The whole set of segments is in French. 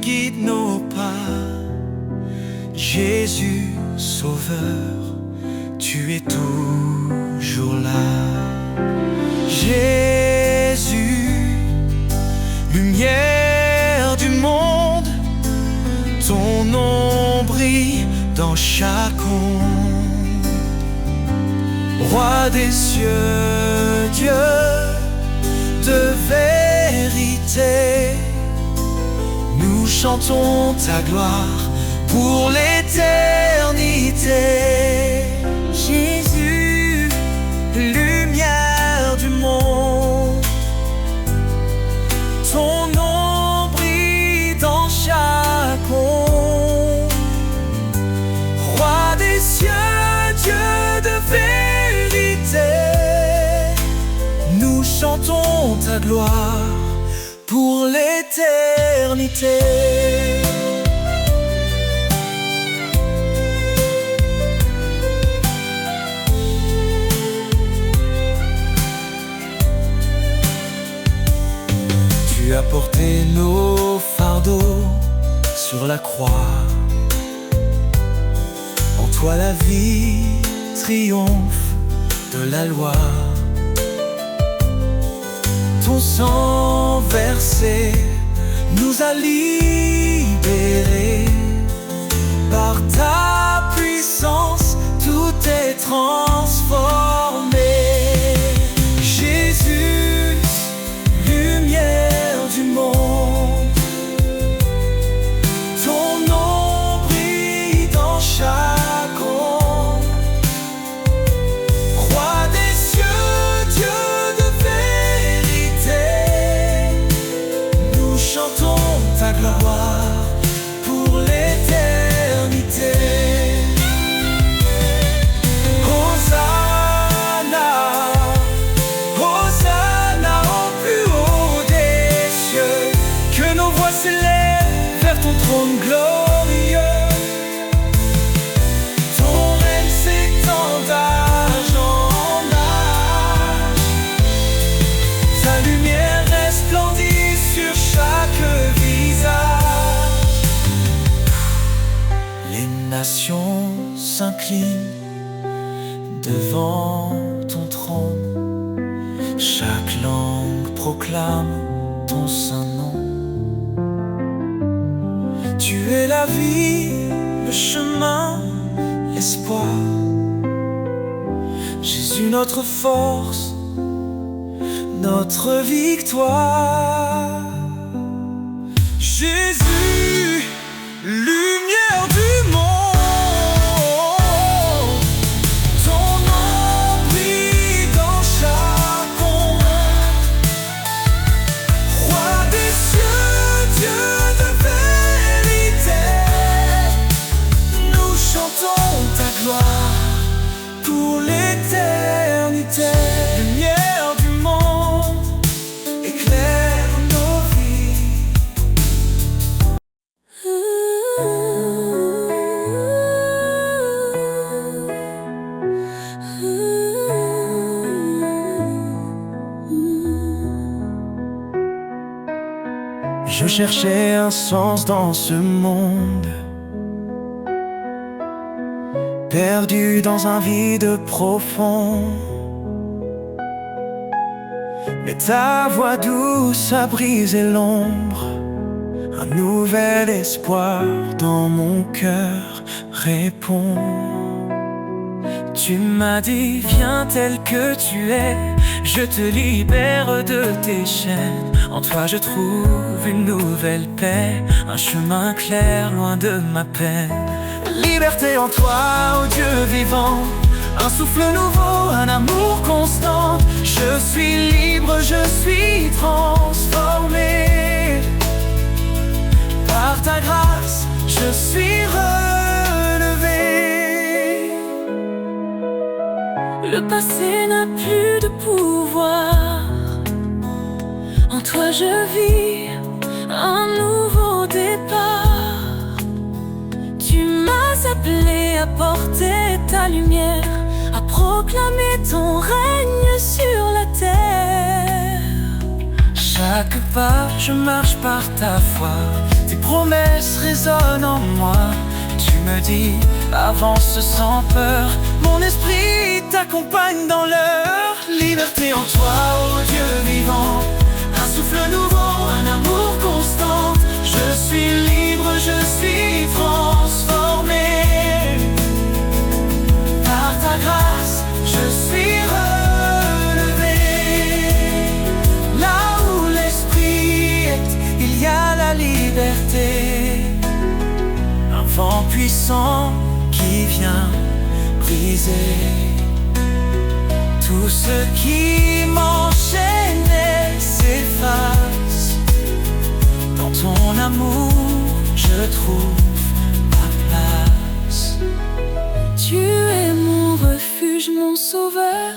guides nos pas. Jésus, Sauveur, tu es toujours là. Jésus, lumière du monde, ton nom brille dans chaque onde. Roi des cieux, Dieu de vérité, nous chantons ta gloire pour l'éternité. Jésus, lumière du monde, ton nom brille dans chaque onde. Roi des cieux, Dieu de vérité, nous chantons ta gloire pour l'éternité. Tu as porté nos fardeaux sur la croix. En toi la vie triomphe de la loi. Ton sang versé nous a libérés. Par ta puissance, tout est transformé. Jésus, lumière du monde, ton nom brille dans chaque onde. Roi des cieux, Dieu de vérité, nous chantons ta gloire pour l'éternité. Hosanna, Hosanna au plus haut des cieux, que nos voix s'élèvent vers ton trône glorieux. Ton règne s'étend d'âge en âge, ta lumière resplendit sur chaque visage. Les nations s'inclinent devant ton trône, chaque langue proclame ton saint nom. Tu es la vie, le chemin, l'espoir. Jésus, notre force, notre victoire. Jésus, lumière du monde, ton nom brille dans chaque onde. Roi des cieux, Dieu de vérité, nous chantons ta gloire pour l'éternité. Lumière du monde, éclaire nos vies. Je cherchais un sens dans ce monde, perdu dans un vide profond. Mais ta voix douce a brisé l'ombre, un nouvel espoir dans mon cœur répond. Tu m'as dit, viens tel que tu es, je te libère de tes chaînes. En toi je trouve une nouvelle paix, un chemin clair loin de ma peine. Liberté en toi, ô Dieu vivant, un souffle nouveau, un amour constant. Je suis libre, je suis transformé. Par ta grâce, je suis relevé. Le passé n'a plus de pouvoir. En toi je vis un nouveau départ. Tu m'as appelé à porter ta lumière, à proclamer ton règne sur la terre. Chaque pas, je marche par ta foi. Tes promesses résonnent en moi. Tu me dis, avance sans peur. Mon esprit t'accompagne dans l'heure. Liberté en toi, ô Dieu vivant. Un souffle nouveau, un amour constant. Je suis libre, je suis transformé. Par ta grâce, je suis relevé. Là où l'esprit est, il y a la liberté. Un vent puissant qui vient briser tout ce qui m'enchaînait s'efface. Dans ton amour, je trouve ma place. Tu es mon refuge, mon sauveur.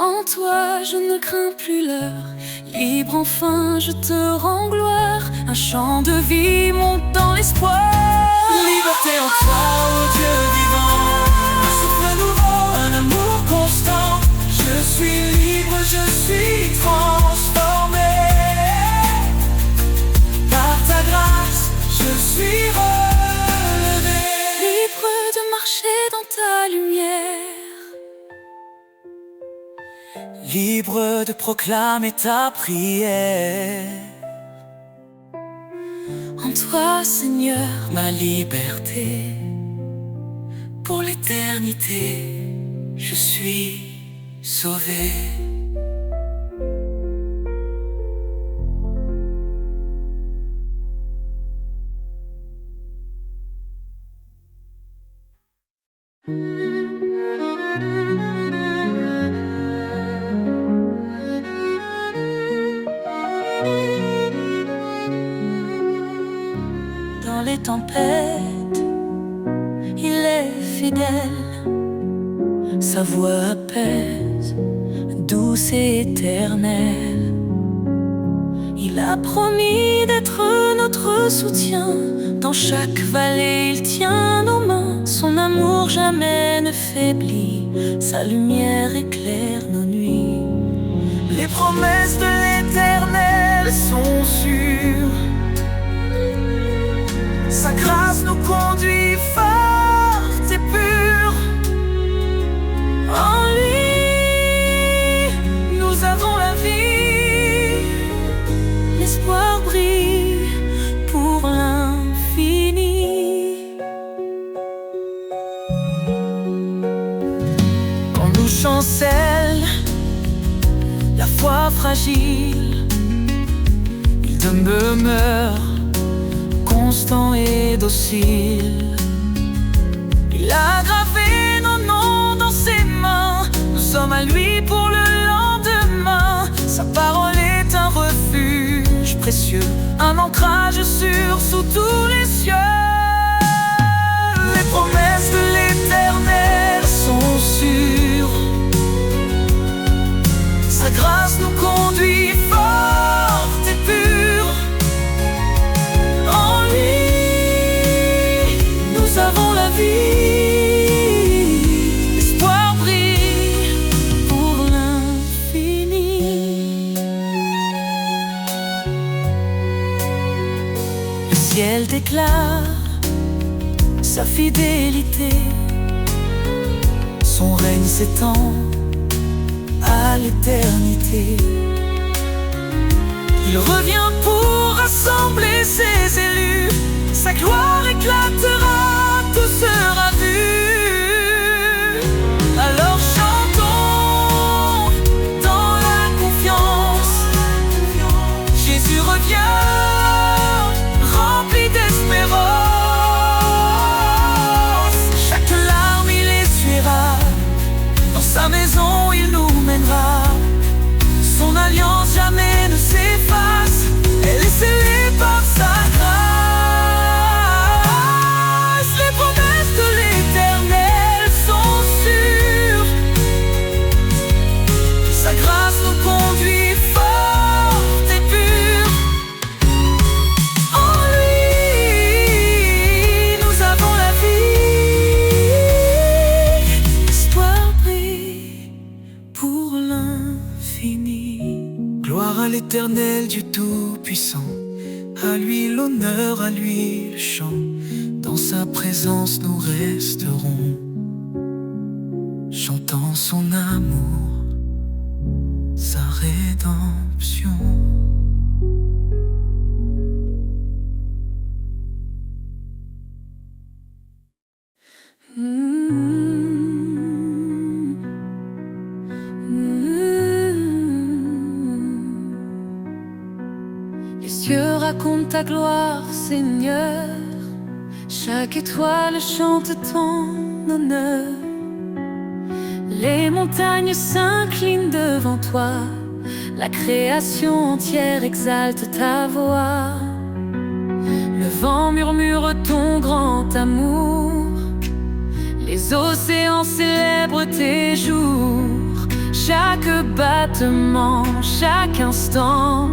En toi, je ne crains plus l'heure. Libre enfin, je te rends gloire. Un chant de vie monte dans l'espoir. Liberté en toi, ô Dieu vivant. Un souffle nouveau, un amour constant. Je suis libre, je suis transformé. Par ta grâce, je suis relevé. Libre de marcher dans ta lumière. Libre de proclamer ta prière. En toi, Seigneur, Ma liberté, pour l'éternité, je suis sauvé. dans les tempêtes, il est fidèle. Sa voix apaise, douce et éternelle. Il a promis d'être notre soutien. Dans chaque vallée, il tient nos mains. Son amour jamais ne faiblit. Sa lumière éclaire nos nuits. Les promesses de l'Éternel sont sûres. Sa grâce nous conduit forte et pure. En lui, nous avons la vie. L'espoir brille pour l'infini. Quand nous chancelle la foi fragile, il demeure constant et docile. Il a gravé nos noms dans ses mains. Nous sommes à lui pour le lendemain. Sa parole est un refuge précieux, un ancrage sûr sous tous les cieux. Les promesses de l'Éternel sont sûres. Sa grâce nous conduit forte et pure. En lui, nous avons la vie. L'espoir brille Pour l'infini. Le ciel déclare sa fidélité. Son règne s'étend à l'éternité. Il revient pour rassembler ses élus. Sa gloire éclatera, tout sera vu. Alors chantons dans la confiance. Jésus revient, rempli d'espérance. Chaque larme il essuiera. Dans sa maison il nous mènera. Son alliance jamais ne s'efface. Elle est scellée par sa grâce. Les promesses de l'Éternel sont sûres. Sa grâce nous conduit forte et pure. En lui, nous avons la vie. L'espoir brille pour l'infini. Gloire à l'Éternel, Dieu Tout-Puissant, à lui l'honneur. honneur à lui le chant. Dans sa présence nous resterons, chantant son amour, sa rédemption. Les cieux racontent ta gloire, Seigneur. Chaque étoile chante ton honneur. Les montagnes s'inclinent devant toi. La création entière exalte ta voix. Le vent murmure ton grand amour. Les océans célèbrent tes jours. Chaque battement, chaque instant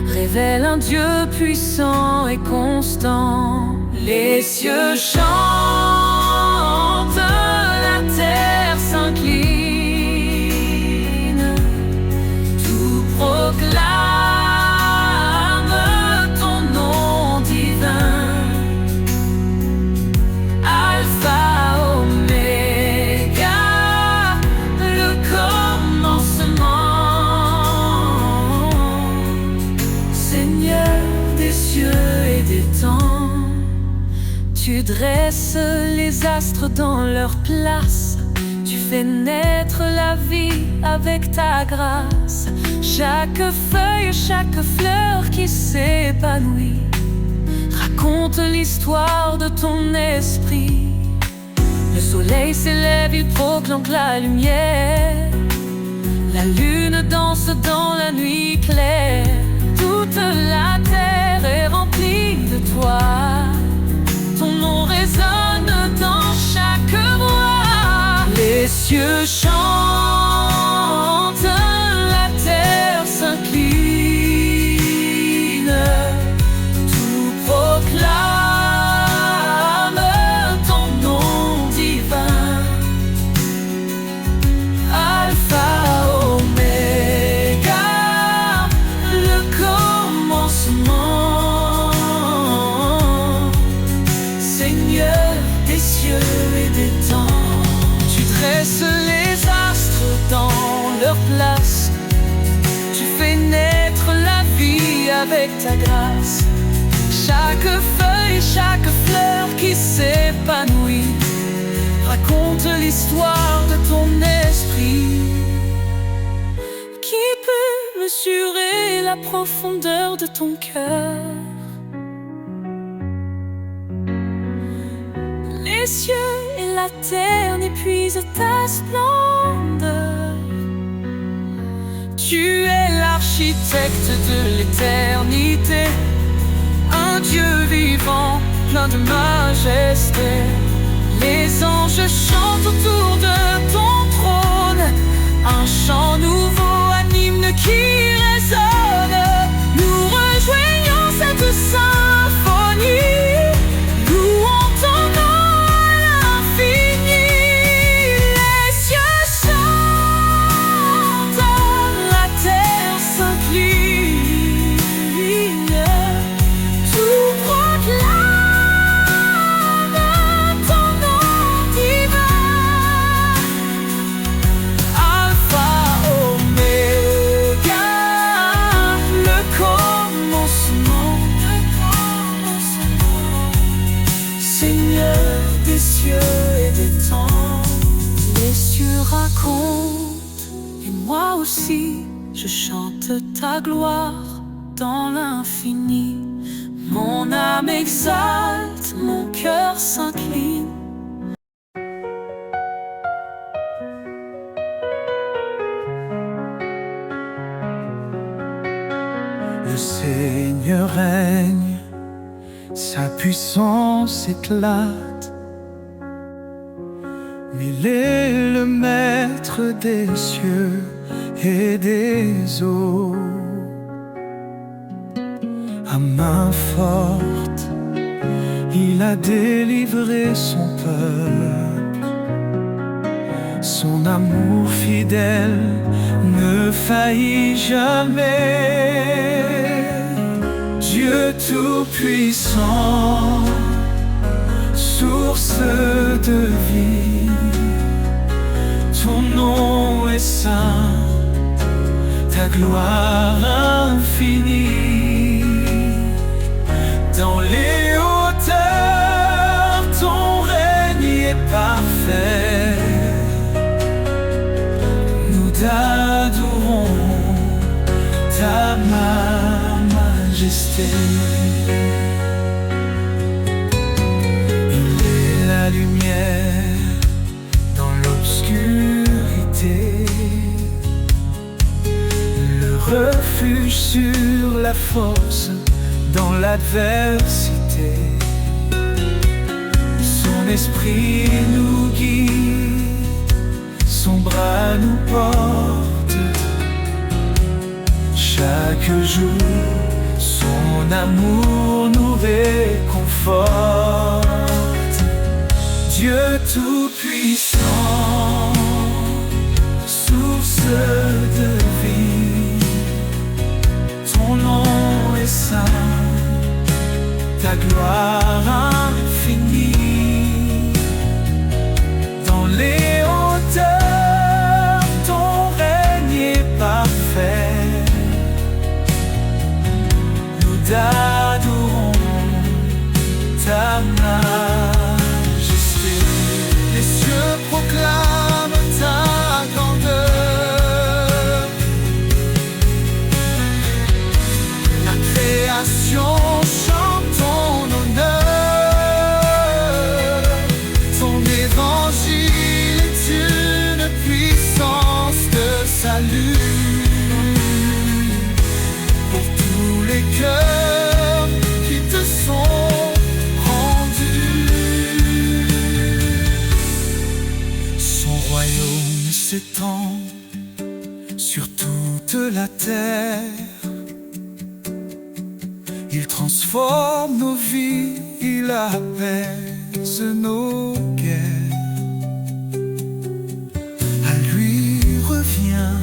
révèle un Dieu puissant et constant. Les cieux chantent, la terre s'incline, tout proclame ton nom divin. Alpha, Oméga, le commencement. Seigneur des cieux et des temps, tu dresses les astres dans leur place. Tu fais naître la vie avec ta grâce. Chaque feuille, chaque fleur qui s'épanouit raconte l'histoire de ton esprit. Le soleil s'élève, il proclame la lumière. La lune danse dans la nuit claire. Toute la terre est remplie de toi. Ton nom résonne dans chaque voix. Les cieux chantent, la terre s'incline, tout proclame ton nom divin. Alpha, Oméga, le commencement. Seigneur des cieux et des temps, tu dresses les astres dans leur place. Tu fais naître la vie avec ta grâce. Chaque feuille, chaque fleur qui s'épanouit raconte l'histoire de ton esprit. Qui peut mesurer la profondeur de ton cœur? Les cieux et la terre n'épuisent ta splendeur. Tu es l'architecte de l'éternité, un Dieu vivant, plein de majesté. Les anges chantent autour de ton trône, un chant nouveau, un hymne qui résonne. Nous rejoignons cette symphonie, louons ton nom à l'infini. Les cieux chantent, la terre s'incline, tout proclame ton nom divin. Alpha, Oméga, le commencement. Seigneur des cieux et des temps, les cieux racontent, et moi aussi je chante ta gloire dans l'infini. Mon âme exalte, mon cœur s'incline. Le Seigneur règne, sa puissance éclate. Il est le maître des cieux et des eaux. À main forte, il a délivré son peuple. Son amour fidèle ne faillit jamais. Dieu Dieu tout-puissant, source de vie, ton nom est saint, ta gloire infinie. Dans les hauteurs, ton règne est parfait. Nous t'adorons, ta majesté. Il est la lumière dans l'obscurité, le refuge sur la force dans l'adversité. Son esprit nous guide, son bras nous porte. Chaque jour, son amour nous réconforte. Dieu tout-puissant, source de vie, ton nom est saint, ta gloire infinie. Dans les hauteurs, ton règne est parfait. Nous t'adorons, ta majesté. Les cieux proclament ta grandeur, la création chante ton honneur. Ton évangile est une puissance de salut pour tous les cœurs qui te sont rendus. Son royaume s'étend sur toute la terre. Il transforme nos vies, il apaise nos guerres. À lui revient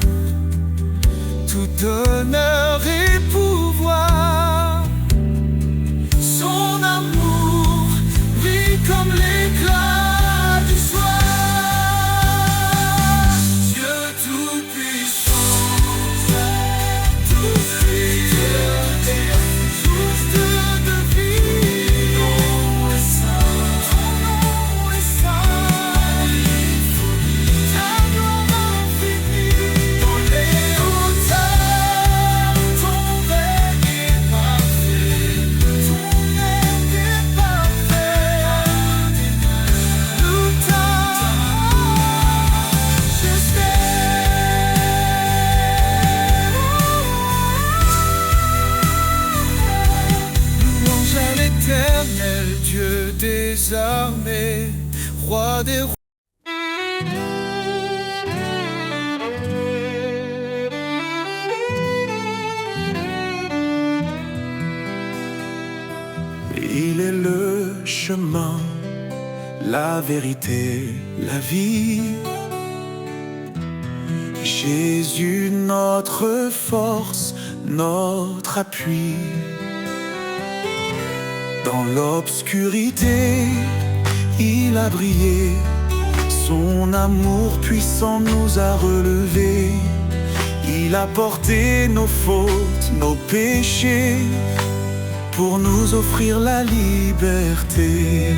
tout honneur et pouvoir. Son amour brille comme l'éclat du soir. Dieu tout-puissant, tout-puissant, source de vie, ton nom est saint, ta gloire infinie. Dans les hauteurs, ton règne est parfait, ton règne est parfait. Nous louange à l'Éternel, Dieu des armées, roi des rois. Il est le chemin, la vérité, la vie. Jésus, notre force, notre appui. Dans l'obscurité, il a brillé. Son amour puissant nous a relevés. Il a porté nos fautes, nos péchés, pour nous offrir la liberté.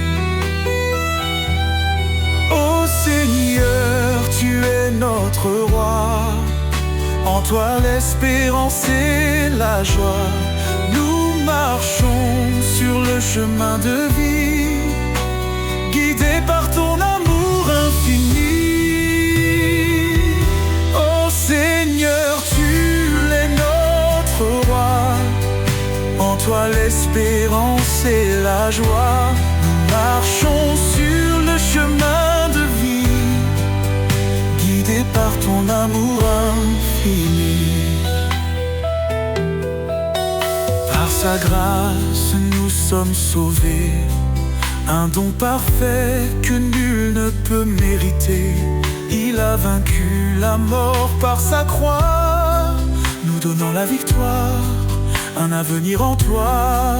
Ô Seigneur, tu es notre roi. En toi l'espérance et la joie. Nous marchons sur le chemin de vie, guidés par ton amour infini. Ô Seigneur, tu es notre roi. En toi l'espérance et la joie. Nous marchons sur le chemin de vie, guidés par ton amour infini. Par sa grâce nous sommes sauvés, un don parfait que nul ne peut mériter. Il a vaincu la mort par sa croix, nous donnant la victoire. un avenir en toi.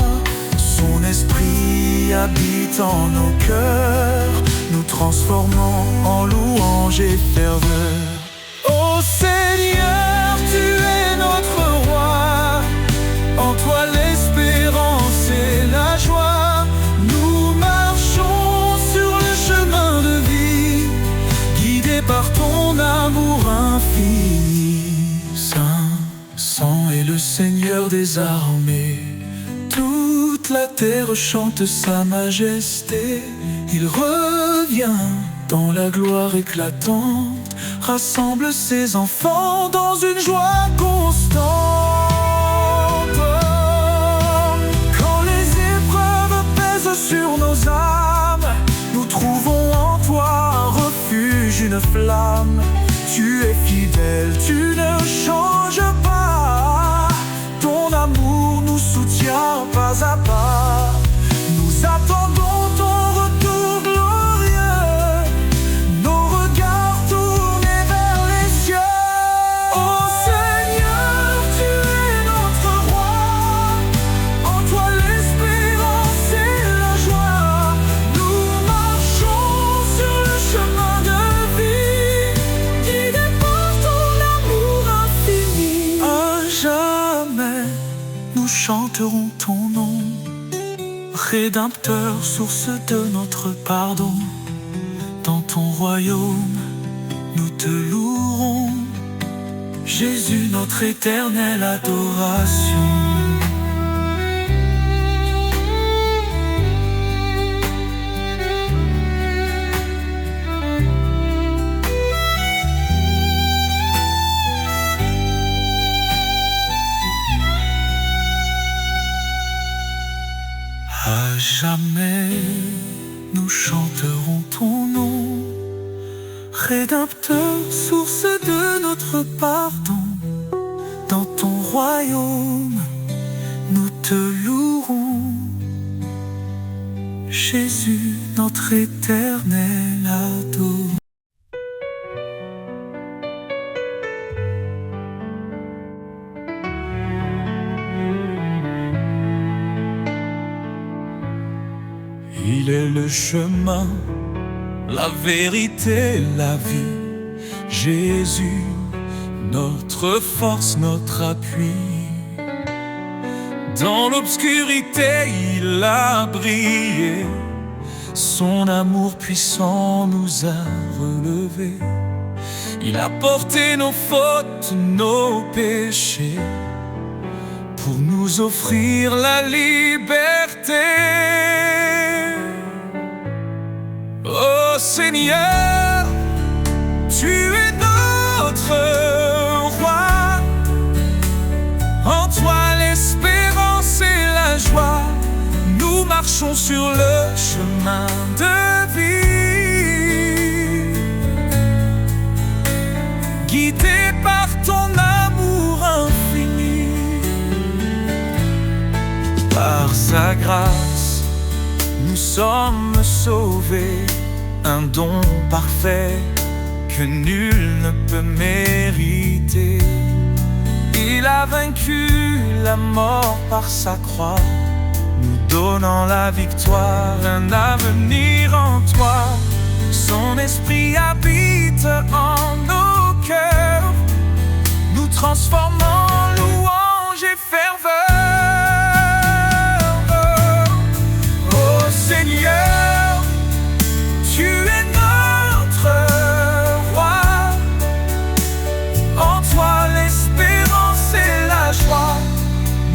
Son esprit habite en nos cœurs, nous transformant en louange et ferveur. Ô Seigneur, tu es notre roi, en toi l'espérance et la joie. Nous marchons sur le chemin de vie, guidés par ton amour infini. Saint est le Seigneur des armées, toute la terre chante sa majesté. Il revient dans la gloire éclatante, rassemble ses enfants dans une joie constante. Quand les épreuves pèsent sur nos âmes, nous trouvons en toi un refuge, une flamme. Tu es fidèle, tu ne changes pas, ton amour nous soutient pas à pas. Nous attendons ton retour glorieux, nos regards tournés vers les cieux. Ô Seigneur, tu es notre roi, en toi l'espérance et la joie. Nous marchons sur le chemin de vie, guidés par ton amour infini. À jamais nous chanterons ton nom, Rédempteur, source de notre pardon. Dans ton royaume, nous te louerons, Jésus, notre éternelle adoration. À jamais, nous chanterons ton nom, Rédempteur, source de notre pardon. Dans ton royaume, nous te louerons, Jésus, notre éternel adoration. Il est le chemin, la vérité, la vie. Jésus, notre force, notre appui. Dans l'obscurité, il a brillé. Son amour puissant nous a relevés. Il a porté nos fautes, nos péchés, pour nous offrir la liberté. Ô Seigneur, tu es notre roi, en toi l'espérance et la joie. Nous marchons sur le chemin de vie, guidés par ton amour infini. Par sa grâce, nous sommes sauvés, un don parfait que nul ne peut mériter. Il a vaincu la mort par sa croix, nous donnant la victoire, un avenir en toi. Son esprit habite en nos cœurs, nous transformant en louange et ferveur. Ô Seigneur, tu es notre roi, en toi l'espérance et la joie.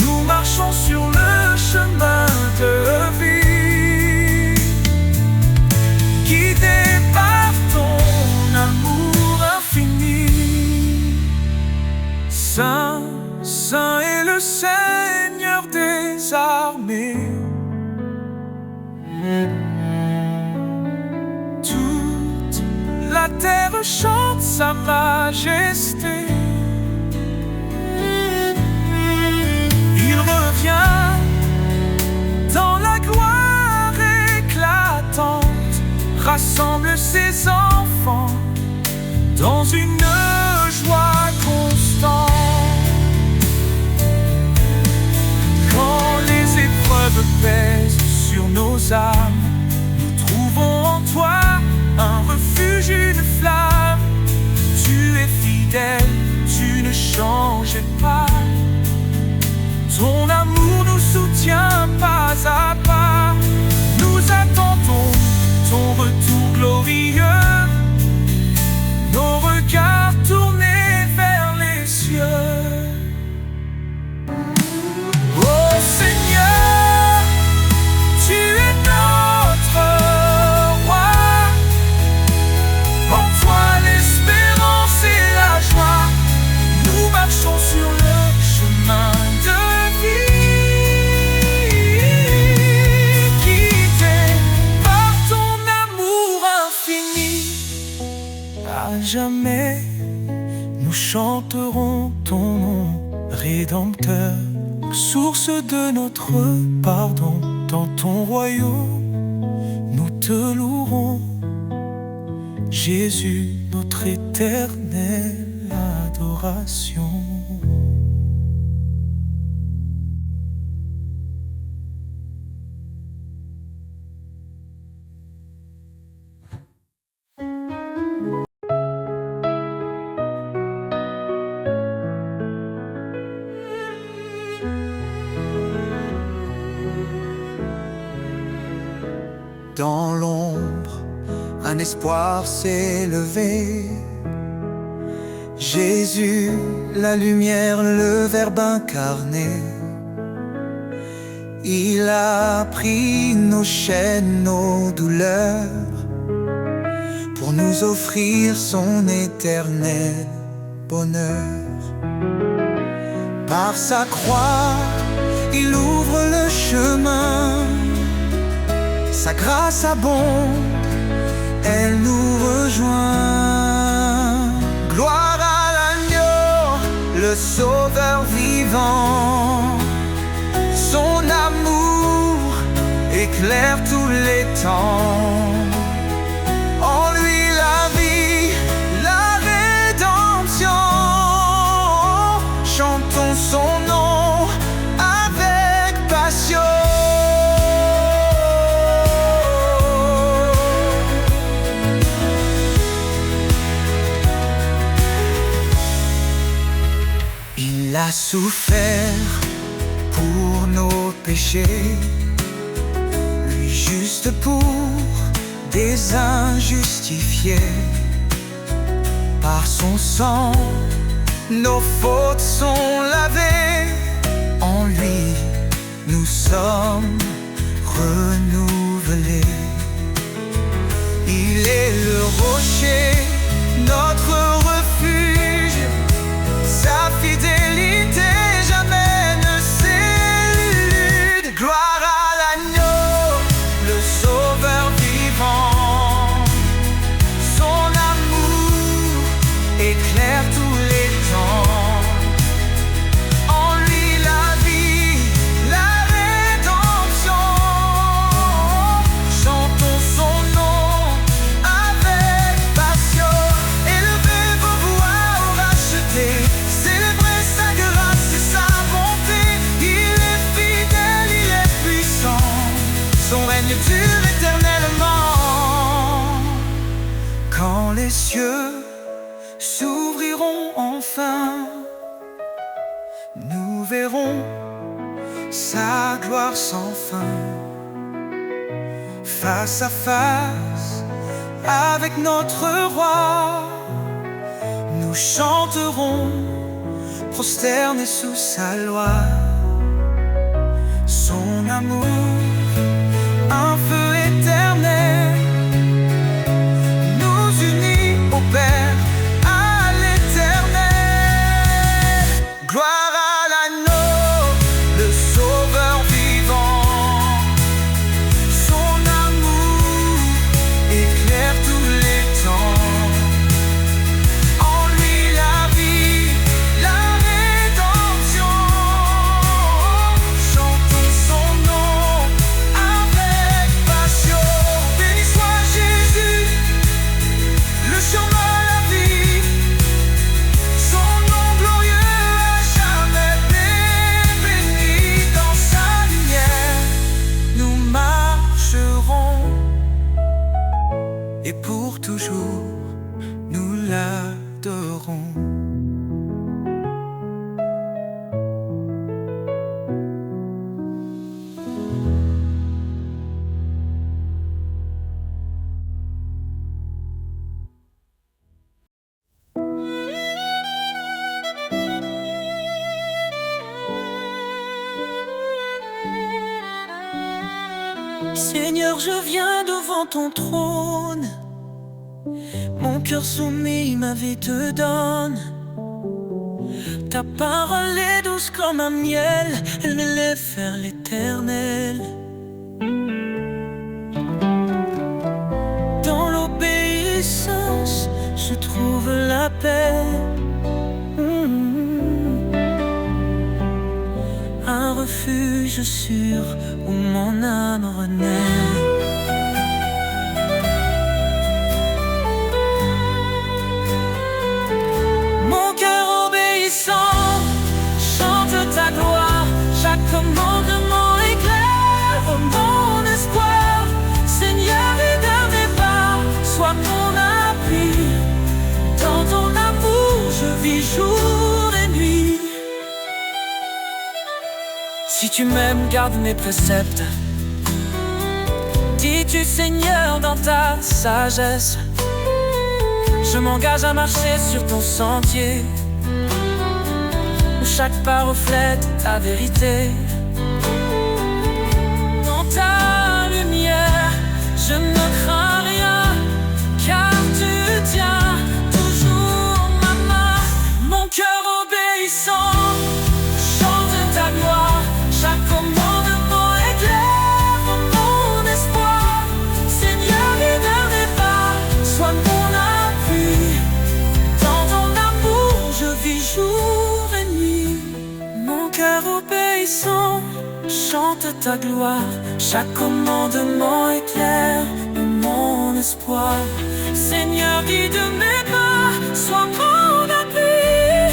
Nous marchons sur le chemin de vie, guidés par ton amour infini. Saint, Saint est le Seigneur des armées. Toute la terre chante sa majesté. Il revient dans la gloire éclatante, rassemble ses enfants dans une joie constante. notre pardon. Dans ton royaume, nous te louerons, Jésus, notre éternelle adoration. Dans l'ombre, un espoir s'est levé. Jésus, la lumière, le Verbe incarné. Il a pris nos chaînes, nos douleurs, pour nous offrir son éternel bonheur. Par sa croix, il ouvre le chemin. Sa grâce abonde, elle nous rejoint. Gloire à l'agneau, le sauveur vivant. Son amour éclaire tous les temps. En lui la vie, la rédemption. Chantons son nom avec passion. Il a souffert pour nos péchés, lui juste pour des injustifiés. Par son sang, nos fautes sont lavées. En lui, nous sommes renouvelés. Il est le rocher, notre refuge. Sa fidélité jamais ne s'élude. Gloire à l'agneau, le sauveur vivant. Son amour éclaire tous les temps. En lui la vie, la rédemption. Chantons son nom avec passion. Élevez vos voix aux rachetés. Célébrez sa grâce et sa bonté. Il est fidèle, il est puissant. Son règne dure éternellement. Quand les cieux s'ouvriront enfin, nous verrons sa gloire sans fin. Face à face avec notre roi, nous chanterons prosternés sous sa loi. Son amour, un feu éternel, nous unit au Père, à l'éternel. Gloire à l'agneau, le sauveur vivant. Son amour éclaire tous les temps. En lui la vie, la rédemption. Chantons son nom avec passion. Béni soit Jésus, le chemin, la vie. Son nom glorieux à jamais béni. Dans sa lumière, nous marcherons. Et pour toujours, nous l'adorons. Seigneur, je viens devant ton trône. Mon cœur soumis, ma vie te donne. Ta parole est douce comme un miel, elle m'élève vers l'éternel. Dans l'obéissance, je trouve la paix. Un refuge refuge sûr où mon âme renaît. Mon cœur obéissant chante ta gloire, chaque commandement éclaire mon espoir. Seigneur, guide mes pas, sois mon appui. Dans ton amour, je vis jour et nuit. Si tu m'aimes, garde mes préceptes. Dis-tu, Seigneur, dans ta sagesse. Je m'engage à marcher sur ton sentier, où chaque pas reflète ta vérité. Dans ta lumière, je ne crains rien, car tu tiens toujours ma main. Mon cœur obéissant chante ta gloire, chaque commandement éclaire mon espoir. Seigneur, guide mes pas, sois mon appui. Dans ton amour, je vis jour et nuit. Mon cœur obéissant chante ta gloire, chaque commandement éclaire mon espoir. Seigneur, guide mes pas, sois mon appui.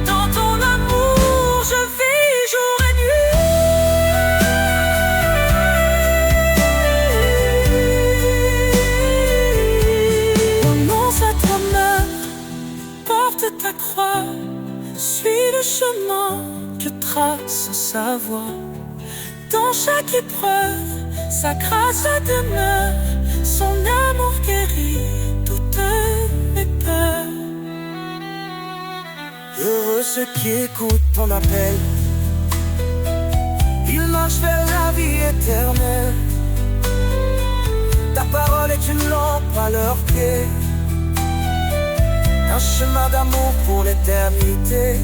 Dans ton amour, je vis jour et nuit. Renonce à toi-même, porte ta croix, suis le chemin que trace sa voie. Dans chaque épreuve, sa grâce demeure, son amour guérit toutes mes peurs. Heureux ceux qui écoutent ton appel, ils marchent vers la vie éternelle. Ta parole est une lampe à leurs pieds, un chemin d'amour pour l'éternité.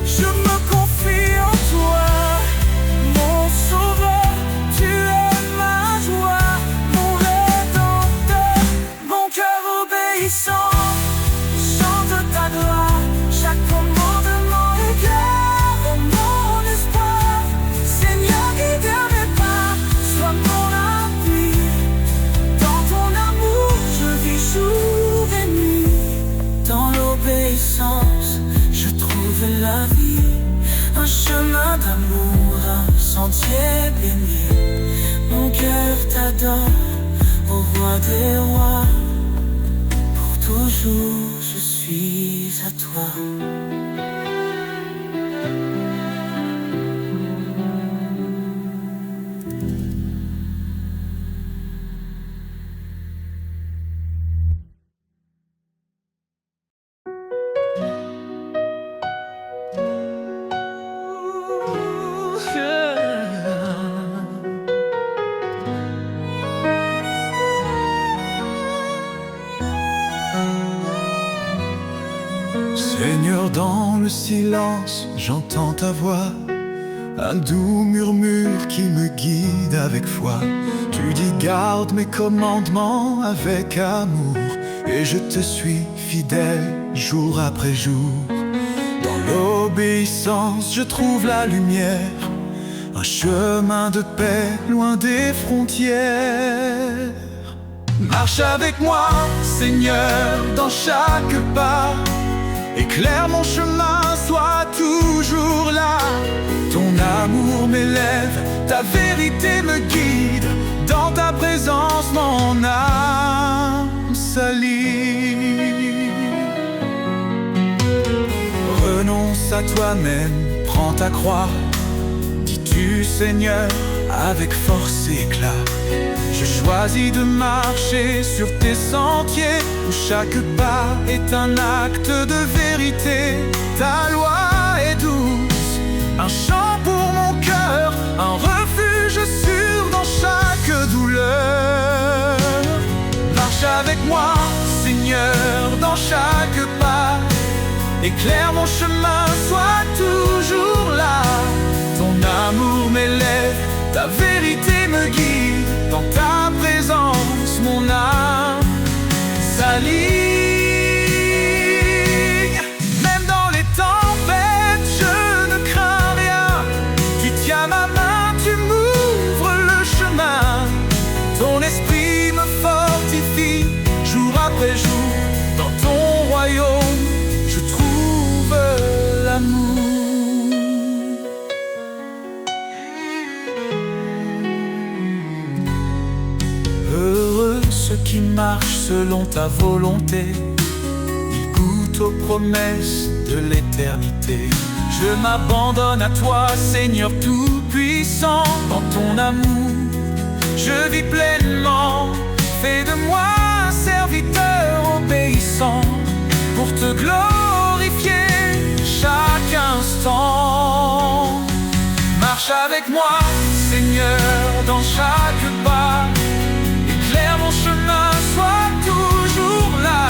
Je me confie en toi, mon sauveur, tu es ma joie, mon rédempteur. Mon cœur obéissant chante ta gloire, chaque commandement éclaire mon espoir. Seigneur, guide mes pas, sois mon appui. Dans ton amour, je vis jour et nuit. Dans l'obéissance, je trouve la vie, un chemin d'amour, un sentier béni. Mon cœur t'adore, ô roi des rois. Pour toujours je suis à toi. Seigneur, dans le silence, j'entends ta voix, un doux murmure qui me guide avec foi. Tu dis garde mes commandements avec amour, et je te suis fidèle jour après jour. Dans l'obéissance, je trouve la lumière, un chemin de paix loin des frontières. Marche avec moi, Seigneur, dans chaque pas. Éclaire mon chemin, sois toujours là. Ton amour m'élève, ta vérité me guide. Dans ta présence, mon âme s'allie. Renonce à toi-même, prends ta croix. Dis-tu, Seigneur, avec force et éclat. Je choisis de marcher sur tes sentiers, où chaque pas est un acte de vérité. Ta loi est douce, un chant pour mon cœur, un refuge sûr dans chaque douleur. Marche avec moi, Seigneur, dans chaque pas. Éclaire mon chemin, sois toujours là. Ton amour m'élève, ta vérité me guide. Dans ta présence, mon âme s'aligne. Même dans les tempêtes, je ne crains rien, qui marche selon ta volonté. Il goûte aux promesses de l'éternité. Je m'abandonne à toi, Seigneur Tout-Puissant. Dans ton amour, je vis pleinement. Fais de moi un serviteur obéissant pour te glorifier chaque instant. Marche avec moi, Seigneur, dans chaque pas. Éclaire mon chemin, sois toujours là.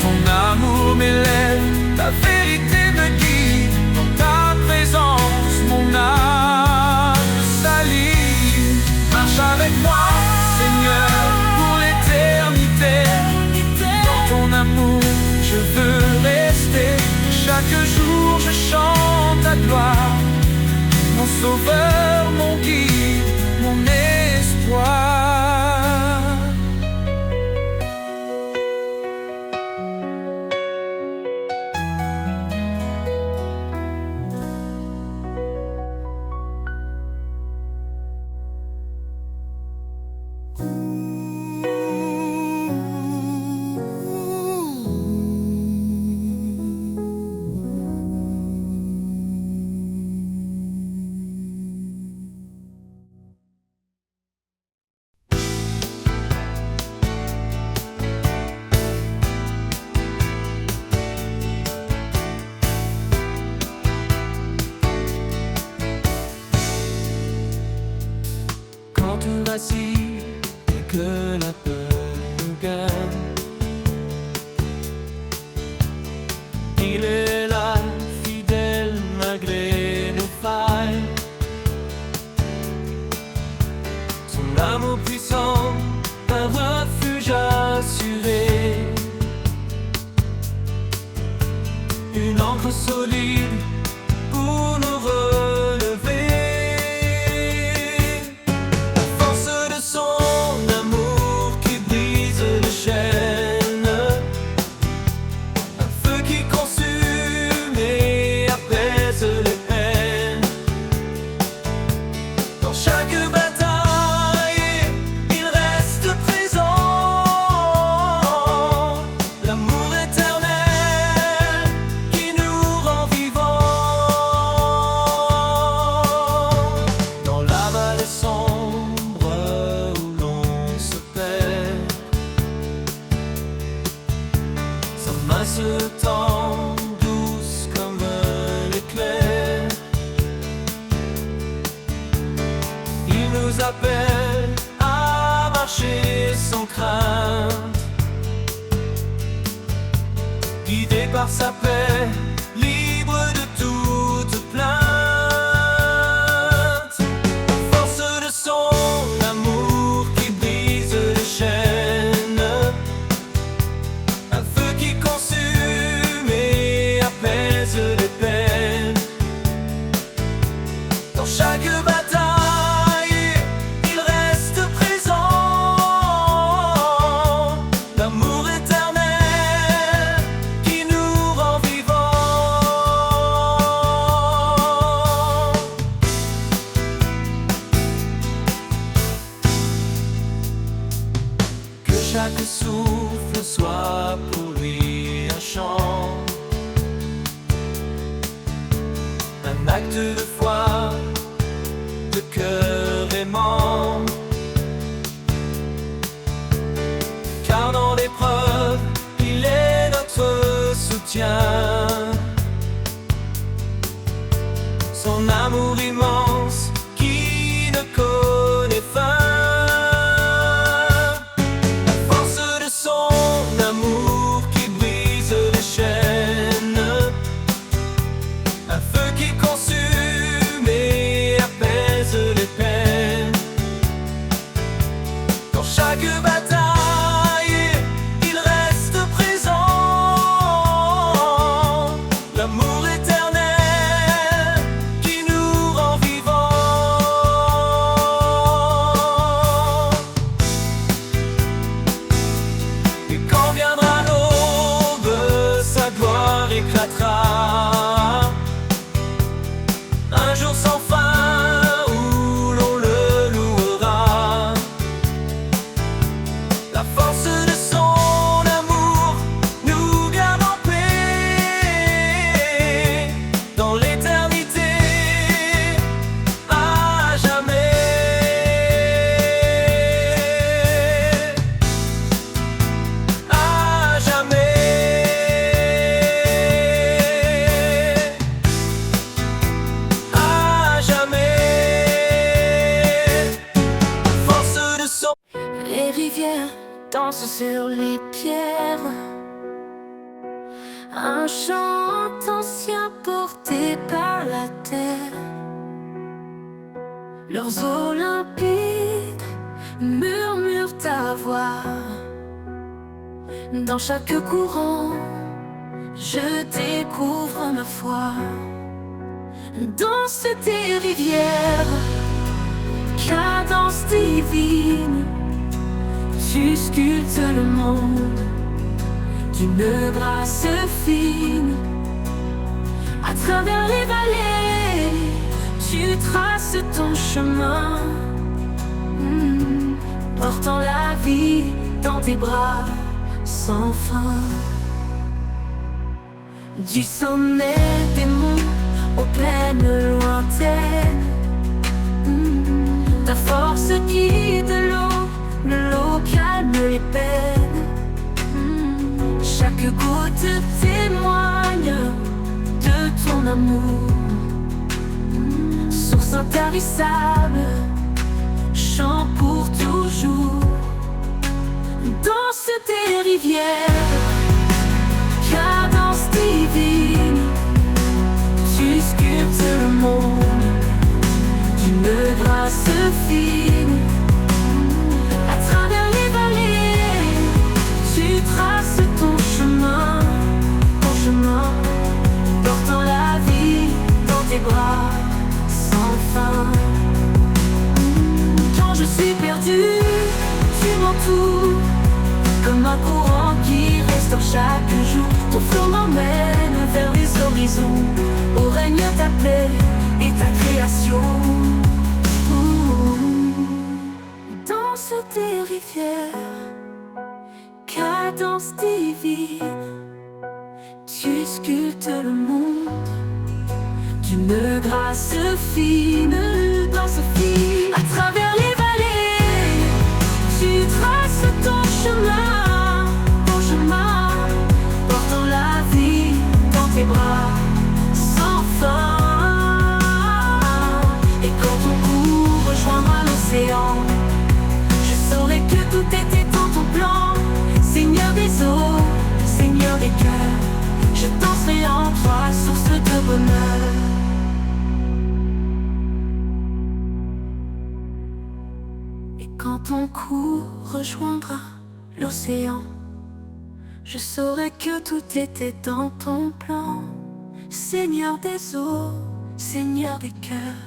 Ton amour m'élève, ta vérité me guide. Dans ta présence, mon âme s'aligne. Marche avec moi, Seigneur, pour l'éternité. Dans ton amour, je veux rester. Chaque jour, je chante ta gloire. Mon sauveur, mon guide, mon espoir. Tout vacille et que la peur nous gagne, il est là, fidèle malgré nos failles. Son amour puissant, un refuge assuré, une ancre solide pour nous relever. Se tend douce comme l'éclair. Il nous appelle à marcher sans crainte, guidé par sa paix, libre de toute plainte. Force de son amour qui brise les chaînes, un feu qui consume et apaise les peines. Dans chaque bataille, il reste présent, l'amour éternel qui nous rend vivants. Que chaque souffle soit pour lui un chant, un acte de foi, de cœur aimant. Car dans l'épreuve, il est notre soutien. Son amour immense qui ne connaît fin. La force de son amour qui brise les chaînes, un feu qui consume et apaise les peines. Dans chaque bataille, il reste présent, l'amour éternel qui nous rend vivants. Et quand viendra l'aube, sa gloire éclatera, un jour sans fin où l'on le louera. rivière danse sur les pierres. Un chant ancien porté par la terre. Leurs eaux limpides murmurent ta voix. Dans chaque courant, je découvre ma foi. Danse tes rivières, cadence divine. Tu sculptes le monde d'une grâce fine. À travers les vallées, tu traces ton chemin, portant la vie dans tes bras sans fin. Du sommet des monts aux plaines lointaines, ta force guide l'eau calme les peines. Chaque goutte témoigne de ton amour. Source intarissable, chant pour toujours. Danse tes rivières, cadence divine. Tu sculptes le monde d'une grâce fine. À travers les vallées, tu traces ton chemin, portant la vie dans tes bras sans fin. Quand je suis perdu, tu m'entoures comme un courant qui restaure chaque jour. Ton flot m'emmène vers les horizons, où règne ta paix et ta création. Danse tes rivières, cadence divine. Tu sculptes le monde d'une grâce fine, danse fine. À travers les vallées, tu traces ton chemin, portant la vie dans tes bras sans fin. Et quand ton cours rejoindra l'océan, je saurai que tout était dans ton plan. Seigneur des eaux, Seigneur des cœurs, je danserai en toi, source de bonheur. Et quand ton cours rejoindra l'océan, je saurai que tout était dans ton plan. Seigneur des eaux, Seigneur des cœurs,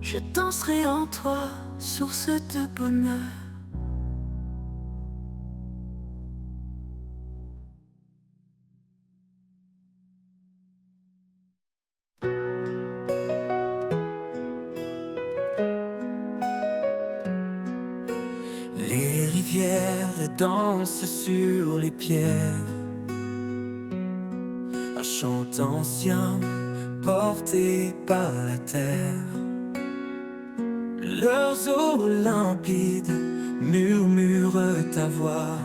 je danserai en toi, source de bonheur. Les rivières dansent sur les pierres. Un chant ancien porté par la terre. Leurs eaux limpides murmurent ta voix.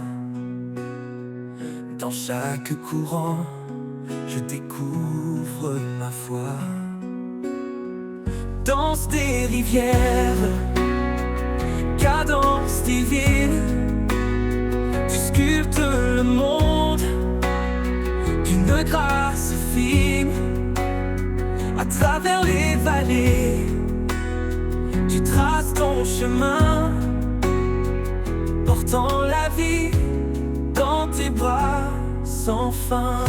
Dans chaque courant, je découvre ma foi. Danse des rivières, cadence divine. Tu sculptes le monde d'une grâce fine. À travers les vallées, tu traces ton chemin, portant la vie dans tes bras sans fin.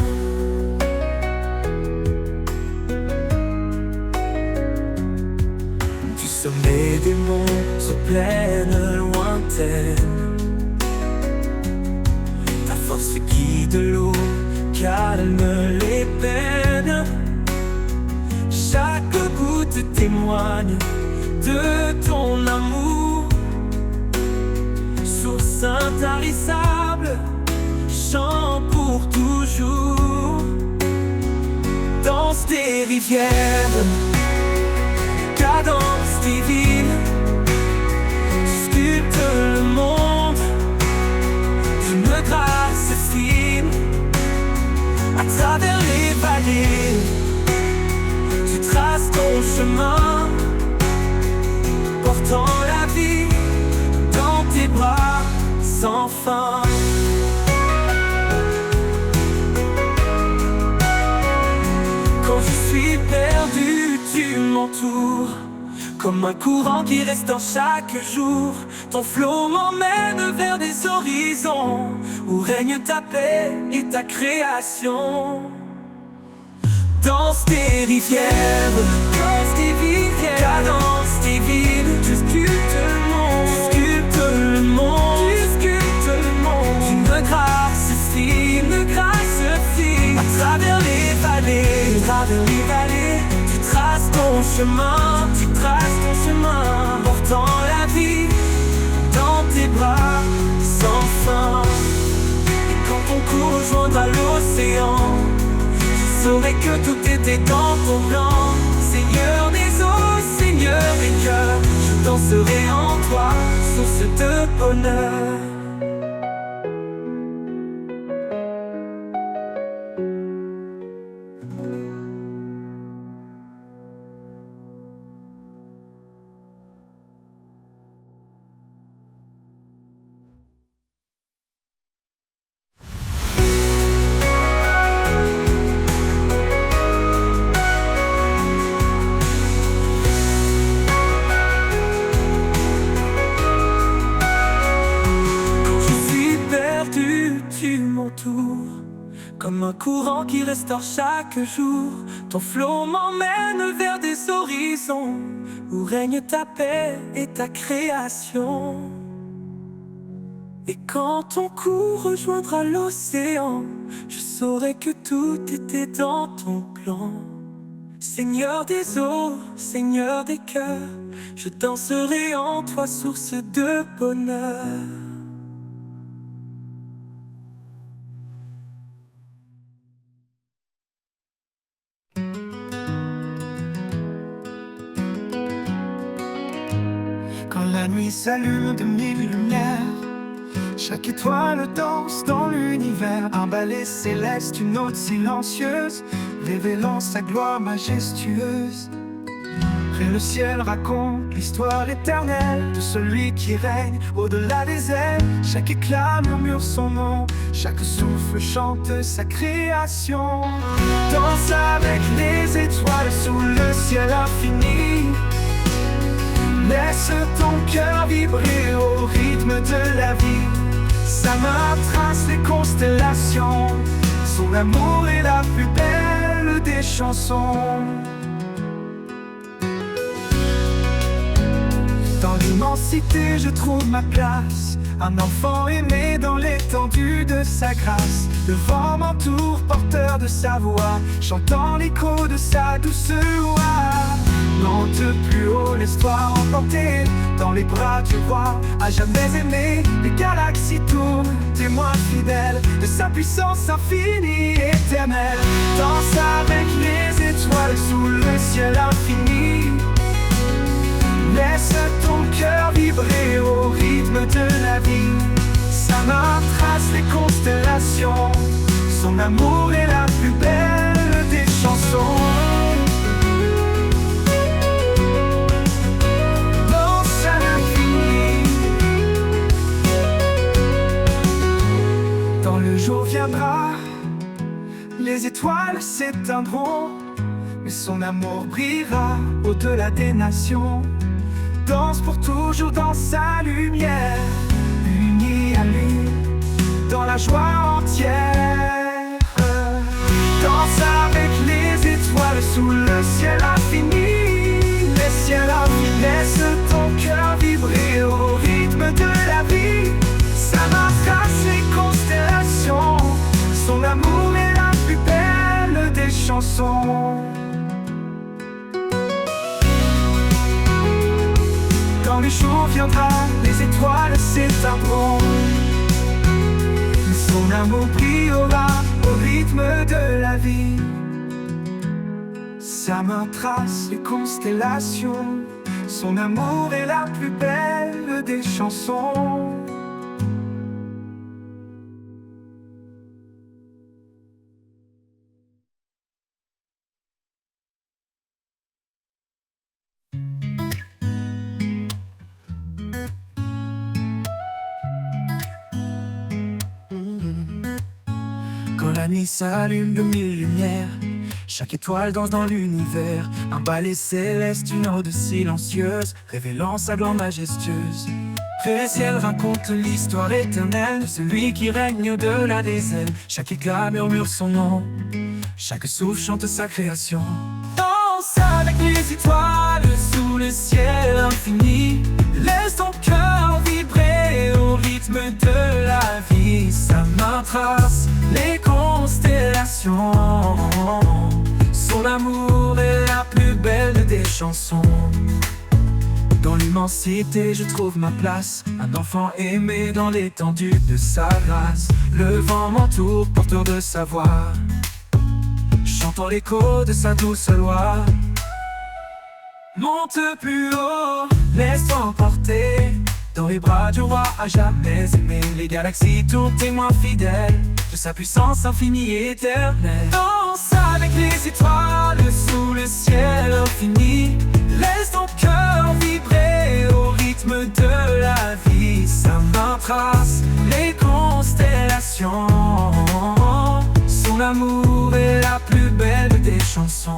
Du sommet des monts aux plaines lointaines, ta force guide l'eau, calme les peines. Chaque goutte témoigne de ton amour. Source intarissable, chant pour toujours. Danse des rivières, cadence divine. Tu sculptes le monde d'une grâce fine. À travers les vallées, tu traces ton chemin, portant la vie dans tes bras fin. Quand je suis perdu, tu m'entoures, comme un courant qui restaure chaque jour. Ton flot m'emmène vers des horizons où règne ta paix et ta création. Danse tes rivières, cadence tes villes, tu sculptes le monde, Une grâce fine, à travers les vallées, tu traces ton chemin, portant la vie dans tes bras sans fin. Et quand ton cours rejoindra l'océan, je saurai que tout était dans ton plan. Seigneur des eaux, Seigneur des cœurs, je danserai en toi, source de bonheur. Comme un courant qui restaure chaque jour, ton flot m'emmène vers des horizons où règne ta paix et ta création. Et quand ton cours rejoindra l'océan, je saurai que tout était dans ton plan. Seigneur des eaux, Seigneur des cœurs, je danserai en toi, source de bonheur. La nuit s'allume de mille lumières, chaque étoile danse dans l'univers. Un ballet céleste, une note silencieuse, révélant sa gloire majestueuse. Et le ciel raconte l'histoire éternelle de celui qui règne au-delà des airs. Chaque éclat murmure son nom, chaque souffle chante sa création. Danse avec les étoiles sous le ciel infini. Laisse ton cœur vibrer au rythme de la vie. Sa main trace les constellations, son amour est la plus belle des chansons. Dans l'immensité je trouve ma place, un enfant aimé dans l'étendue de sa grâce. Le vent m'entoure, porteur de sa voix, chantant l'écho de sa douce voix. Monte plus haut, laisse-toi emporter dans les bras du roi, à jamais aimé. Les galaxies tournent, témoin fidèle de sa puissance infinie, éternelle. Danse avec les étoiles sous le ciel infini. Laisse ton cœur vibrer au rythme de la vie. Sa main trace les constellations, son amour est la plus belle des chansons. Le jour viendra, les étoiles s'éteindront, mais son amour brillera au-delà des nations. Danse pour toujours dans sa lumière, unis à lui, dans la joie entière. Danse avec les étoiles sous le ciel infini. Les ciels infinis, laisse ton cœur vibrer au rythme de la vie. Sa main trace les constellations, son amour est la plus belle des chansons. Quand le jour viendra, les étoiles s'éteindront, mais son amour brillera au rythme de la vie. Sa main trace les constellations, son amour est la plus belle des chansons. la nuit s'allume de mille lumières, chaque étoile danse dans l'univers. Un ballet céleste, une ode silencieuse, révélant sa gloire majestueuse. Le ciel raconte l'histoire éternelle de celui qui règne au-delà des ailes. Chaque éclat murmure son nom, chaque souffle chante sa création. Danse avec les étoiles sous le ciel infini. Laisse ton cœur vibrer au rythme de la vie. Sa main trace les constellations. Son amour est la plus belle des chansons. Dans l'immensité je trouve ma place, un enfant aimé dans l'étendue de sa grâce. Le vent m'entoure, porteur de sa voix, chantant l'écho de sa douce loi. Monte plus haut, laisse-toi emporter dans les bras du roi à jamais aimé. Les galaxies tournent témoins fidèles de sa puissance infinie et éternelle. Danse avec les étoiles sous le ciel infini. Laisse ton cœur vibrer au rythme de la vie. Sa main trace les constellations. Son amour est la plus belle des chansons.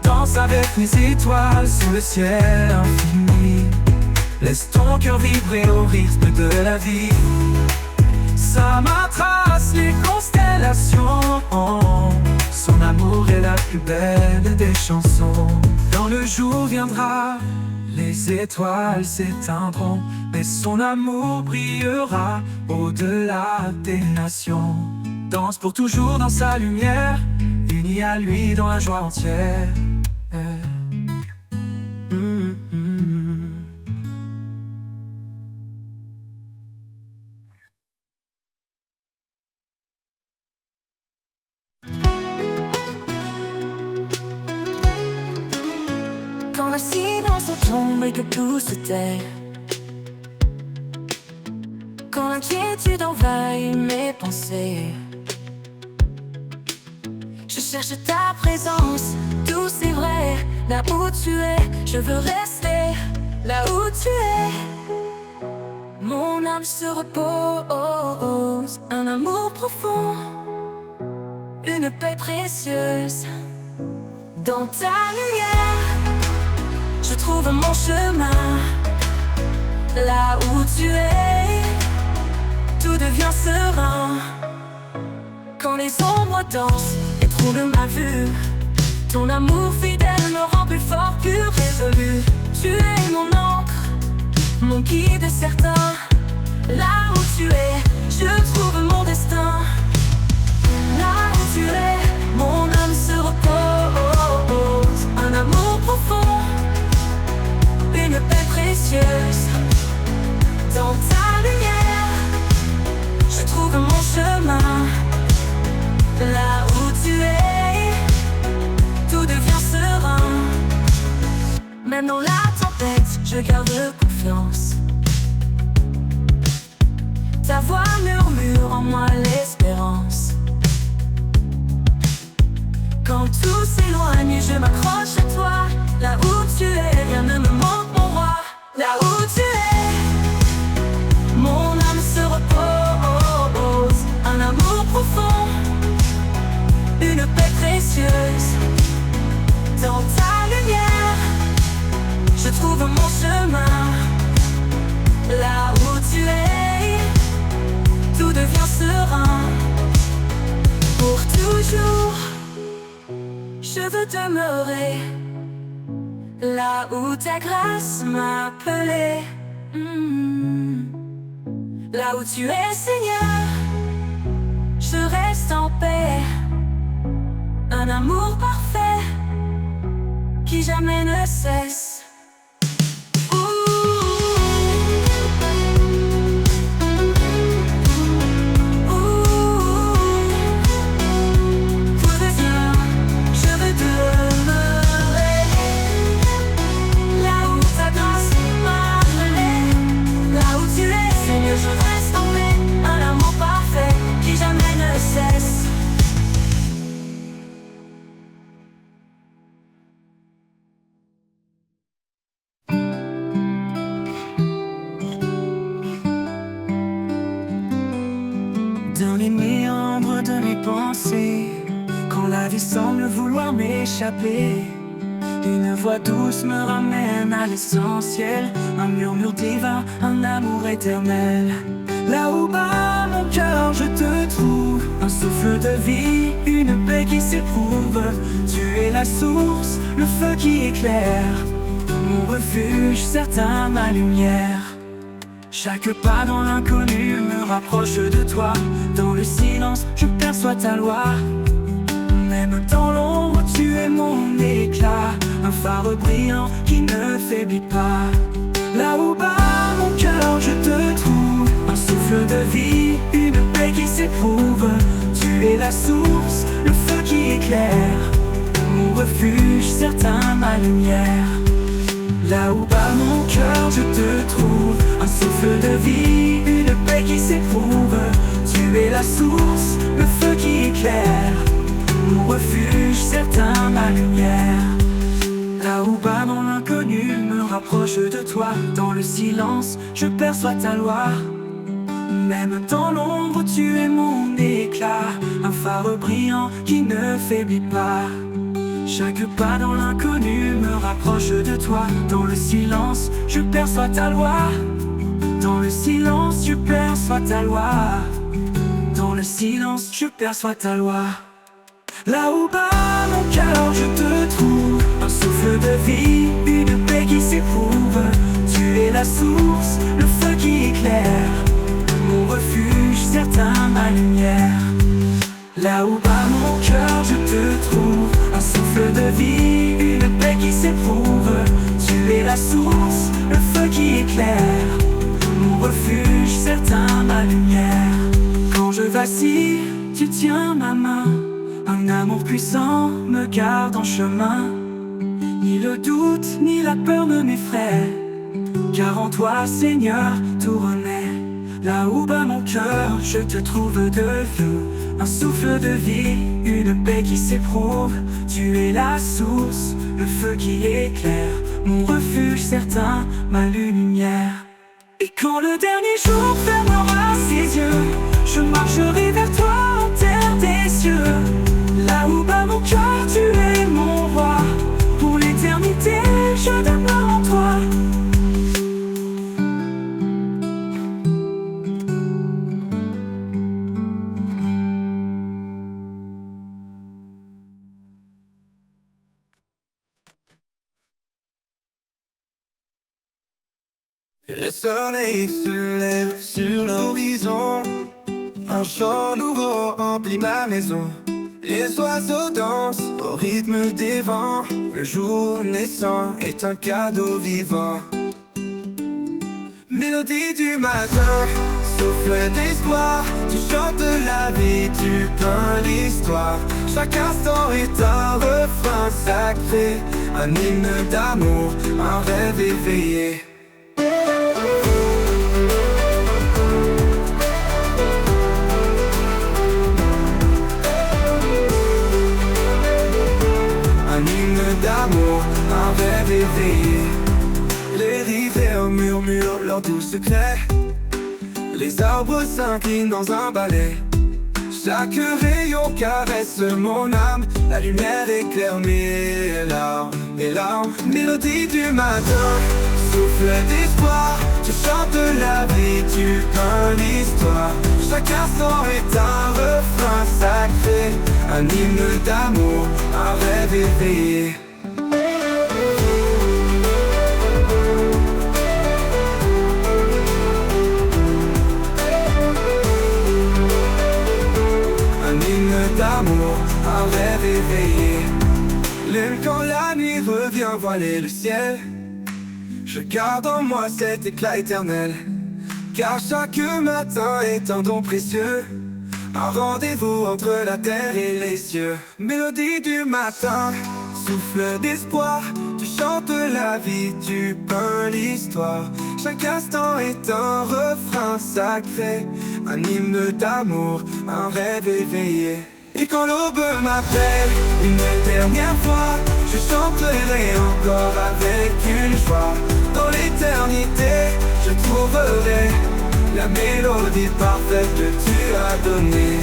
Danse avec les étoiles sous le ciel infini. Laisse ton cœur vibrer au rythme de la vie. Sa main trace les constellations. Son amour est la plus belle des chansons. Quand le jour viendra, les étoiles s'éteindront, mais son amour brillera au-delà des nations. Danse pour toujours dans sa lumière, unis à lui dans la joie entière. Quand le silence tombe et que tout se tait, quand l'inquiétude envahit mes pensées, je cherche ta présence, douce et vrai. Là où tu es, je veux rester. Là où tu es, mon âme se repose. Un amour profond, une paix précieuse. Dans ta lumière, je trouve mon chemin. Là où tu es, tout devient serein. Quand les ombres dansent et troublent ma vue, ton amour fidèle me rend plus fort, plus résolu. Tu es mon encre, mon guide certain. Là où tu es, je trouve mon destin. Là où tu es, mon âme se repose. Un amour profond, une paix précieuse. Dans ta lumière, je trouve mon chemin. Là où tu es, tout devient serein. Même dans la tempête, je garde confiance. Ta voix murmure en moi l'espérance. Quand tout s'éloigne, je m'accroche à toi. Là où tu es, rien ne me manque, mon roi. Là où tu es, mon âme se repose. Un amour profond, une paix précieuse. Dans ta lumière, je trouve mon chemin. Là où tu es, tout devient serein. Pour toujours, je veux demeurer là où ta grâce m'a appelé. Là où tu es, Seigneur, je reste en paix. Un amour parfait qui jamais ne cesse. il semble vouloir m'échapper. Une voix douce me ramène à l'essentiel, un murmure divin, un amour éternel. Là où bat mon cœur, je te trouve, un souffle de vie, une paix qui s'éprouve. Tu es la source, le feu qui éclaire, mon refuge certain, ma lumière. Chaque pas dans l'inconnu me rapproche de toi. Dans le silence, je perçois ta loi. Même dans l'ombre, tu es mon éclat, un phare brillant qui ne faiblit pas. Là où bat mon cœur, je te trouve, un souffle de vie, une paix qui s'éprouve. Tu es la source, le feu qui éclaire, mon refuge certain, ma lumière. Là où bat mon cœur, je te trouve, un souffle de vie, une paix qui s'éprouve. Tu es la source, le feu qui éclaire, mon refuge certain, ma lumière. Là où bat mon inconnu me rapproche de toi. Dans le silence, je perçois ta loi. Même dans l'ombre, tu es mon éclat, un phare brillant qui ne faiblit pas. Chaque pas dans l'inconnu me rapproche de toi. Dans le silence, je perçois ta loi. Dans le silence, je perçois ta loi. Dans le silence, je perçois ta loi. Là où bat mon cœur, je te trouve, un souffle de vie, une paix qui s'éprouve. Tu es la source, le feu qui éclaire, mon refuge certain, ma lumière. Là où bat mon cœur, je te trouve, un souffle de vie, une paix qui s'éprouve. Tu es la source, le feu qui éclaire, mon refuge certain, ma lumière. Quand je vacille, tu tiens ma main, un amour puissant me garde en chemin. Ni le doute, ni la peur ne m'effraient, car en toi, Seigneur, tout renaît. Là où bat mon cœur, je te trouve de feu, un souffle de vie, une paix qui s'éprouve. Tu es la source, le feu qui éclaire, mon refuge certain, ma lumière. Et quand le dernier jour fermera ses yeux, je marcherai vers toi en terre des cieux. Là où bat mon cœur, tu es mon roi, pour l'éternité, je demeure en toi. Le soleil se lève sur l'horizon, un chant nouveau remplit ma maison. Les oiseaux dansent au rythme des vents, le jour naissant est un cadeau vivant. Mélodie du matin, souffle d'espoir, tu chantes la vie, tu peins l'histoire. Chaque instant est un refrain sacré, un hymne d'amour, un rêve éveillé. D'amour, un rêve éveillé. Les rivières murmurent leurs doux secrets, les arbres s'inclinent dans un ballet. Chaque rayon caresse mon âme, la lumière éclaire mes larmes. Mélodie du matin, souffle d'espoir, tu chantes la vie, tu peins l'histoire. Chaque instant est un refrain sacré, un hymne d'amour, un rêve éveillé. D'amour, un rêve éveillé. Lune quand la nuit revient voiler le ciel, je garde en moi cet éclat éternel. Car chaque matin est un don précieux, un rendez-vous entre la terre et les cieux. Mélodie du matin, souffle d'espoir, tu chantes la vie, tu peins l'histoire. Chaque instant est un refrain sacré, un hymne d'amour, un rêve éveillé. Et quand l'aube m'appelle une dernière fois, je chanterai encore avec une joie. Dans l'éternité, je trouverai la mélodie parfaite que tu as donnée.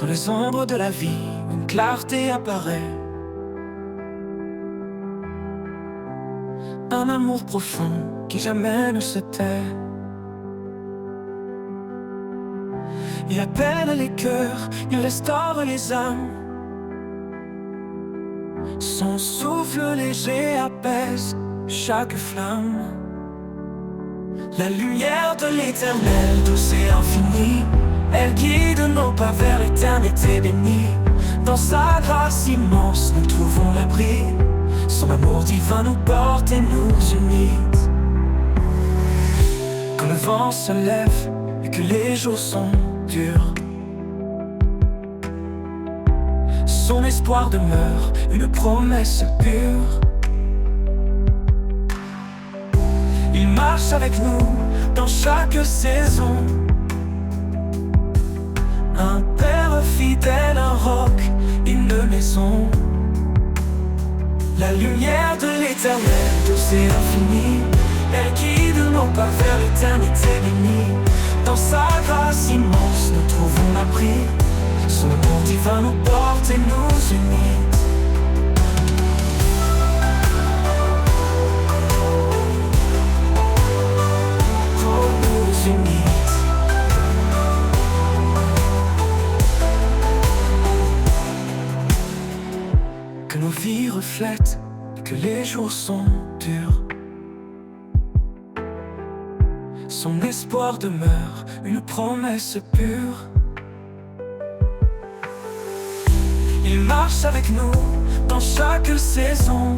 Dans les ombres de la vie, une clarté apparaît. Un amour profond qui jamais ne se tait. Il appelle les cœurs, il restaure les âmes. Son souffle léger apaise chaque flamme. La lumière de l'éternel, douce et infinie, elle guide nos pas vers l'éternité bénie. Dans sa grâce immense, nous trouvons l'abri. Son amour divin nous porte et nous unit. Quand le vent se lève et que les jours sont durs, son espoir demeure, une promesse pure. Il marche avec nous dans chaque saison. Un père fidèle, un roc, une maison. La lumière de l'éternel, douce et infinie, elle guide nos pas vers l'éternité bénie. Dans sa grâce immense, nous trouvons l'abri. Son amour divin nous porte et nous unit. Pour nous unir. Que nos vies reflètent, que les jours sont durs. Son espoir demeure, une promesse pure. Il marche avec nous dans chaque saison.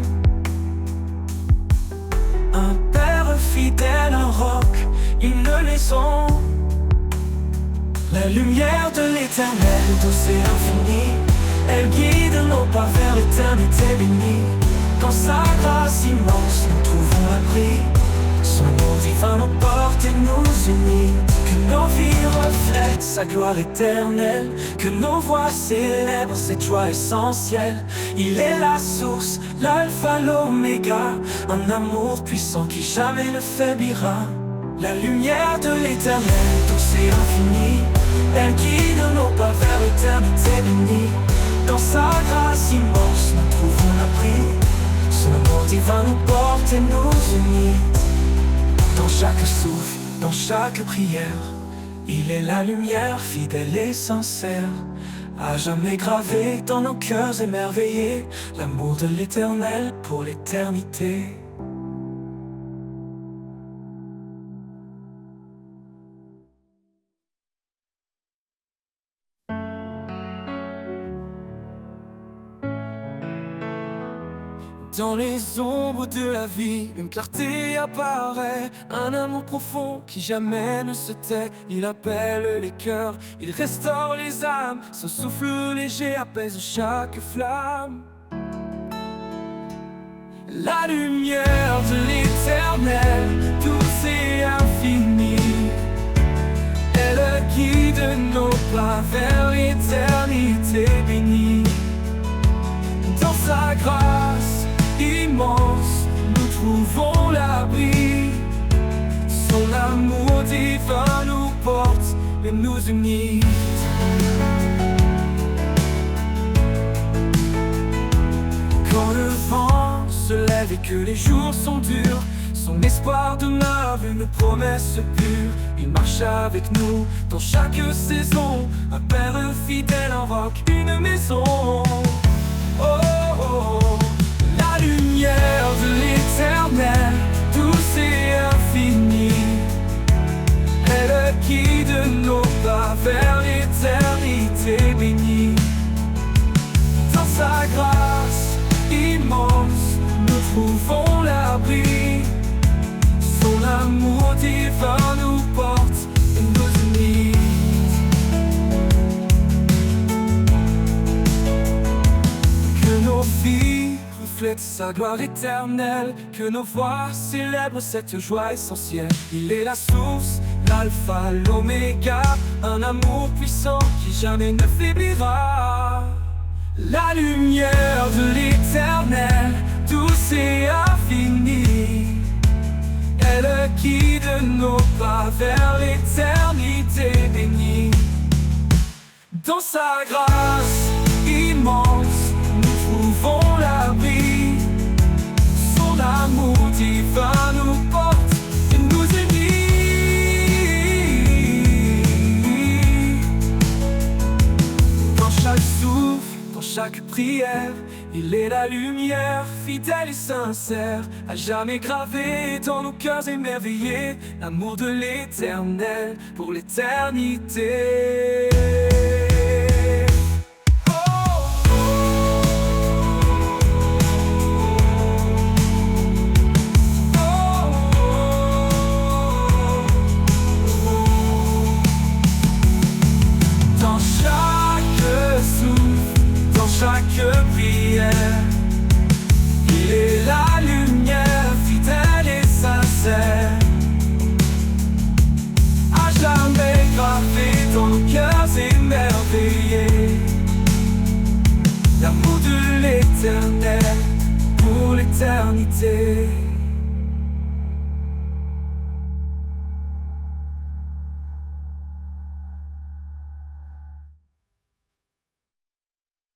Un père fidèle, un roc, une maison. La lumière de l'éternel, douce et infinie, elle guide nos pas vers l'éternité bénie. Dans sa grâce immense, nous trouvons l'abri. Son amour divin nous porte et nous unit. Que nos vies reflètent sa gloire éternelle. Que nos voix célèbrent cette joie essentielle. Il est la source, l'alpha, l'oméga. Un amour puissant qui jamais ne faiblira. La lumière de l'éternel, douce et infinie, elle guide nos pas vers l'éternité bénie. Dans sa grâce immense, nous trouvons l'abri. Son amour divin nous porte et nous unit. Dans chaque souffle, dans chaque prière, il est la lumière fidèle et sincère. À jamais gravé dans nos cœurs émerveillés, l'amour de l'éternel pour l'éternité. Dans les ombres de la vie, une clarté apparaît. Un amour profond qui jamais ne se tait. Il appelle les cœurs, il restaure les âmes. Son souffle léger apaise chaque flamme. La lumière de l'éternel, douce et infinie, elle guide nos pas vers l'éternité bénie. Dans sa grâce immense, nous trouvons l'abri. Son amour divin nous porte et nous unit. Quand le vent se lève et que les jours sont durs, son espoir demeure, une promesse pure. Il marche avec nous dans chaque saison. Un père fidèle, un roc, une maison. Oh, oh, oh. La lumière de l'éternel, douce et infinie, elle guide nos pas vers l'éternité bénie. Dans sa grâce immense, nous trouvons l'abri. Son amour divin nous porte et nous unit. Que nos vies reflètent sa gloire éternelle, que nos voix célèbrent cette joie essentielle. Il est la source, l'alpha, l'oméga, un amour puissant qui jamais ne faiblira. La lumière de l'éternel, douce et infinie, elle guide nos pas vers l'éternité bénie. Dans Dans sa grâce immense, nous trouvons l'abri. Son amour divin nous porte et nous unit. Dans chaque souffle, dans chaque prière, il est la lumière, fidèle et sincère, à jamais gravé dans nos cœurs émerveillés, l'amour de l'Éternel pour l'éternité.